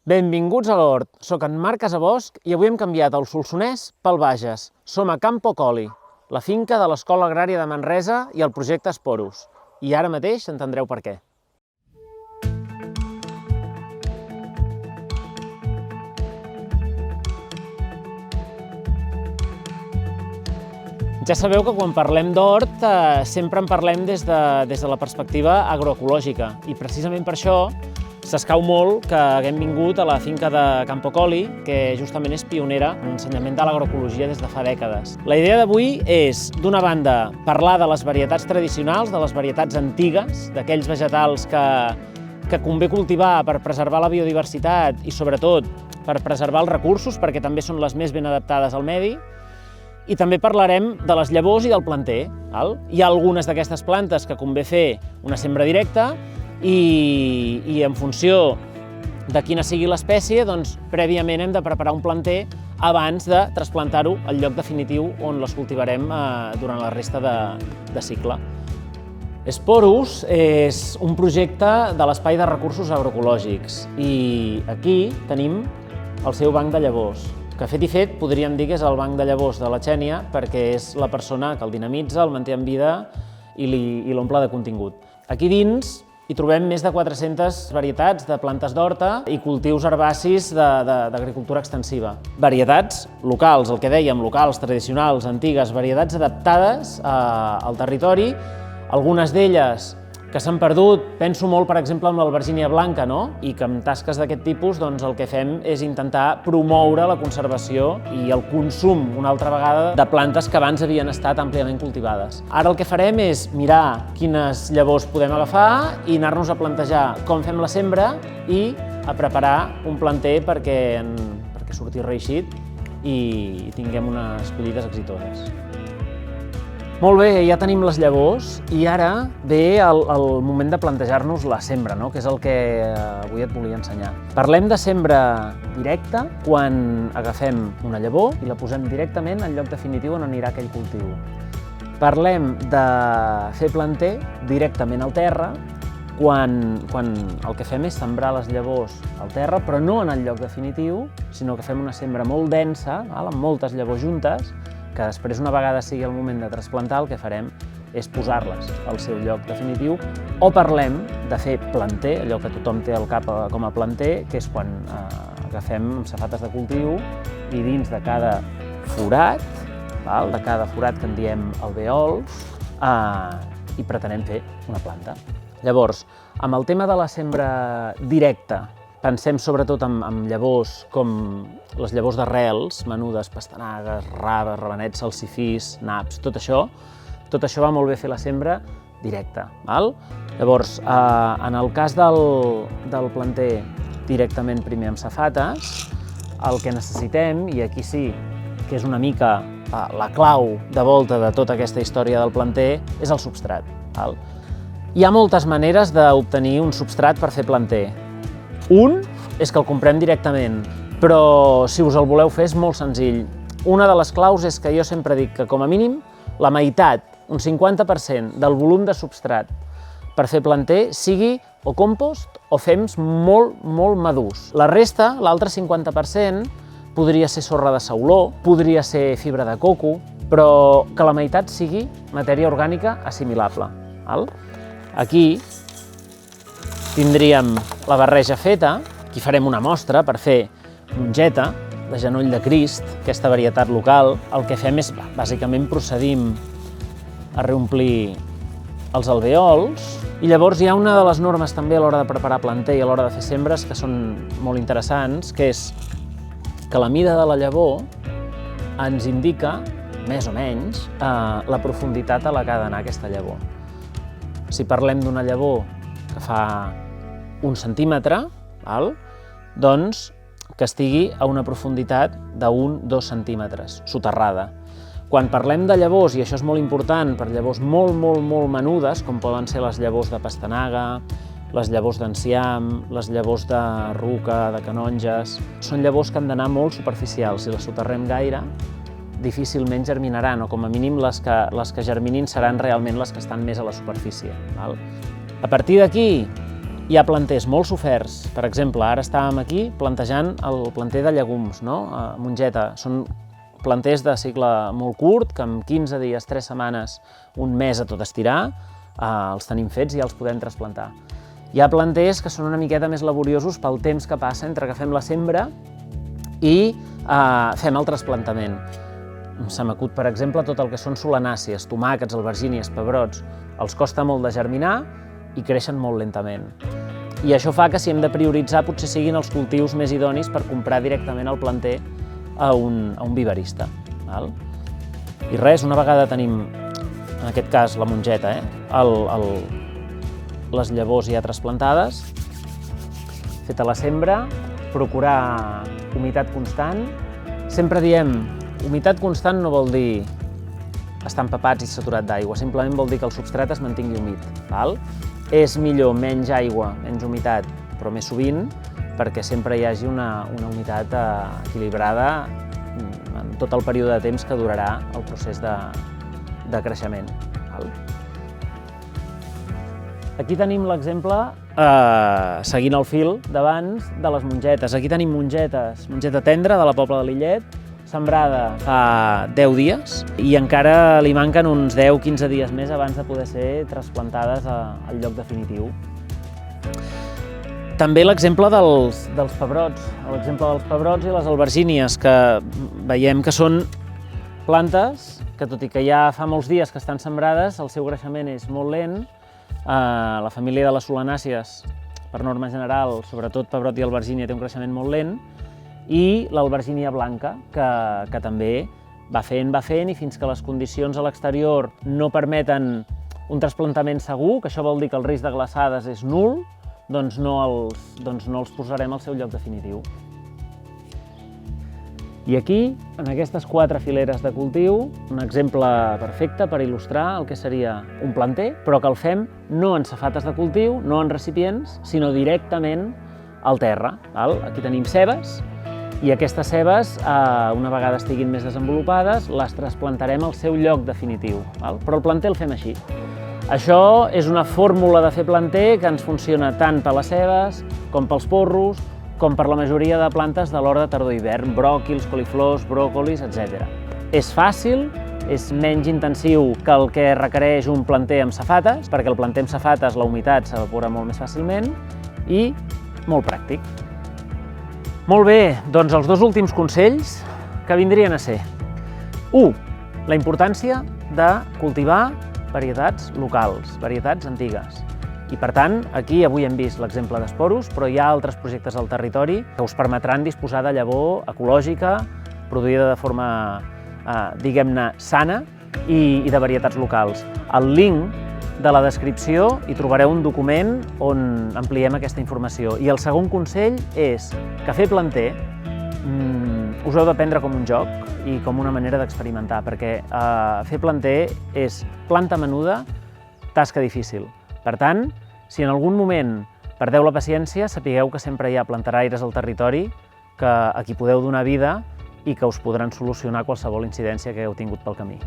Benvinguts a l'Hort, soc en Marc Casabosch i avui hem canviat el Solsonès pel Bages. Som a Campo Colli, la finca de l'Escola Agrària de Manresa i el projecte Sporus. I ara mateix entendreu per què. Ja sabeu que quan parlem d'hort sempre en parlem des de la perspectiva agroecològica i precisament per això s'escau molt que haguem vingut a la finca de Campo Colli, que justament és pionera en l'ensenyament de l'agroecologia des de fa dècades. La idea d'avui és, d'una banda, parlar de les varietats tradicionals, de les varietats antigues, d'aquells vegetals que convé cultivar per preservar la biodiversitat i, sobretot, per preservar els recursos, perquè també són les més ben adaptades al medi. I també parlarem de les llavors i del planter. Hi ha algunes d'aquestes plantes que convé fer una sembra directa i en funció de quina sigui l'espècie, doncs prèviament hem de preparar un planter abans de trasplantar-ho al lloc definitiu on les cultivarem durant la resta de cicle. Sporus és un projecte de l'Espai de Recursos Agroecològics i aquí tenim el seu banc de llavors, que fet i fet podríem dir que és el banc de llavors de la Xènia perquè és la persona que el dinamitza, el manté en vida i l'omple de contingut. Aquí dins hi trobem més de 400 varietats de plantes d'horta i cultius herbacis d'agricultura extensiva. Varietats locals, el que dèiem, locals, tradicionals, antigues, varietats adaptades al territori, algunes d'elles que s'han perdut. Penso molt, per exemple, en l'albergínia blanca, i que amb tasques d'aquest tipus el que fem és intentar promoure la conservació i el consum, una altra vegada, de plantes que abans havien estat àmpliament cultivades. Ara el que farem és mirar quines llavors podem agafar i anar-nos a plantejar com fem la sembra i a preparar un planter perquè surti reeixit i tinguem unes collites exitoses. Molt bé, ja tenim les llavors i ara ve el moment de plantejar-nos la sembra, que és el que avui et volia ensenyar. Parlem de sembra directa quan agafem una llavor i la posem directament al lloc definitiu on anirà aquell cultiu. Parlem de fer planter directament al terra quan el que fem és sembrar les llavors al terra, però no en el lloc definitiu, sinó que fem una sembra molt densa, amb moltes llavors juntes, que després, una vegada sigui el moment de trasplantar, el que farem és posar-les al seu lloc definitiu, o parlem de fer planter, allò que tothom té al cap com a planter, que és quan agafem safates de cultiu i dins de cada forat, que en diem alvèols, hi pretenem fer una planta. Llavors, amb el tema de la sembra directa, pensem sobretot en llavors com les llavors d'arrels, menudes, pastanagues, raves, ravenets, salsifís, naps, tot això va molt bé fer la sembra directa. Llavors, en el cas del planter directament primer amb safates, el que necessitem, i aquí sí que és una mica la clau de volta de tota aquesta història del planter, és el substrat. Hi ha moltes maneres d'obtenir un substrat per fer planter. Un és que el comprem directament, però si us el voleu fer és molt senzill. Una de les claus és que jo sempre dic que, com a mínim, la meitat, un 50% del volum de substrat per fer planter sigui o compost o fems molt, molt madurs. La resta, l'altre 50%, podria ser sorra de sauló, podria ser fibra de coco, però que la meitat sigui matèria orgànica assimilable. Aquí tindríem la barreja feta, aquí farem una mostra per fer mongeta de genoll de Crist, aquesta varietat local. El que fem és, bàsicament, procedim a reomplir els alvèols i llavors hi ha una de les normes també a l'hora de preparar planter i a l'hora de fer sembres que són molt interessants, que és que la mida de la llavor ens indica, més o menys, la profunditat a la que ha d'anar aquesta llavor. Si parlem d'una llavor que fa 1 centímetre, doncs que estigui a una profunditat de 1-2 centímetres, soterrada. Quan parlem de llavors, i això és molt important, per llavors molt, molt, molt menudes, com poden ser les llavors de pastanaga, les llavors d'enciam, les llavors de ruca, de canonges, són llavors que han d'anar molt superficials. Si les soterrem gaire, difícilment germinaran, o com a mínim les que germinin seran realment les que estan més a la superfície. A partir d'aquí, Hi ha planters molt soferts. Per exemple, ara estàvem aquí plantejant el planter de llegums, no? A mongeta. Són planters de cicle molt curt, que en 15 dies, 3 setmanes, un mes a tot estirar, els tenim fets i els podem trasplantar. Hi ha planters que són una miqueta més laboriosos pel temps que passa entre que fem la sembra i fem el trasplantament. Se m'acut, per exemple, tot el que són solanàcies, tomàquets, albergínies, pebrots. Els costa molt de germinar i creixen molt lentament. I això fa que si hem de prioritzar potser siguin els cultius més idonis per comprar directament el planter a un viverista. I res, una vegada tenim, en aquest cas la mongeta, les llavors ja trasplantades, feta la sembra, procurar humitat constant. Sempre diem, humitat constant no vol dir estar empapats i saturat d'aigua, simplement vol dir que el substrat es mantingui humit. És millor menys aigua, menys humitat, però més sovint, perquè sempre hi hagi una humitat equilibrada en tot el període de temps que durarà el procés de creixement. Aquí tenim l'exemple, seguint el fil d'abans, de les mongetes. Aquí tenim mongetes, mongeta tendra de la Pobla de Lillet, sembrada fa 10 dies i encara li manquen uns 10-15 dies més abans de poder ser trasplantades al lloc definitiu. També l'exemple dels pebrots, l'exemple dels pebrots i les albergínies, que veiem que són plantes que, tot i que ja fa molts dies que estan sembrades, el seu creixement és molt lent. La família de les solanàcies, per norma general, sobretot pebrot i albergínia, té un creixement molt lent, i l'albergínia blanca, que també va fent i fins que les condicions a l'exterior no permeten un trasplantament segur, que això vol dir que el risc de glaçades és nul, doncs no els posarem al seu lloc definitiu. I aquí, en aquestes 4 fileres de cultiu, un exemple perfecte per il·lustrar el que seria un planter, però que el fem no en safates de cultiu, no en recipients, sinó directament al terra. Aquí tenim cebes, i aquestes cebes, una vegada estiguin més desenvolupades, les trasplantarem al seu lloc definitiu. Però el planter el fem així. Això és una fórmula de fer planter que ens funciona tant per les cebes, com pels porros, com per la majoria de plantes de l'hort de tardor-hivern, bròquils, coliflors, bròcolis, etc. És fàcil, és menys intensiu que el que requereix un planter amb safates, perquè el planter amb safates la humitat s'evapora molt més fàcilment, i molt pràctic. Molt bé, doncs els 2 últims consells que vindrien a ser: 1. La importància de cultivar varietats locals, varietats antigues. I per tant, aquí avui hem vist l'exemple d'Sporus, però hi ha altres projectes al territori que us permetran disposar de llavor ecològica, produïda de forma, diguem-ne, sana i de varietats locals. Al link de la descripció hi trobareu un document on ampliem aquesta informació. I el segon consell és que fer planter us heu de prendre com un joc i com una manera d'experimentar, perquè fer planter és planta menuda, tasca difícil. Per tant, si en algun moment perdeu la paciència, sapigueu que sempre hi ha planteraires al territori a qui podeu donar vida i que us podran solucionar qualsevol incidència que heu tingut pel camí.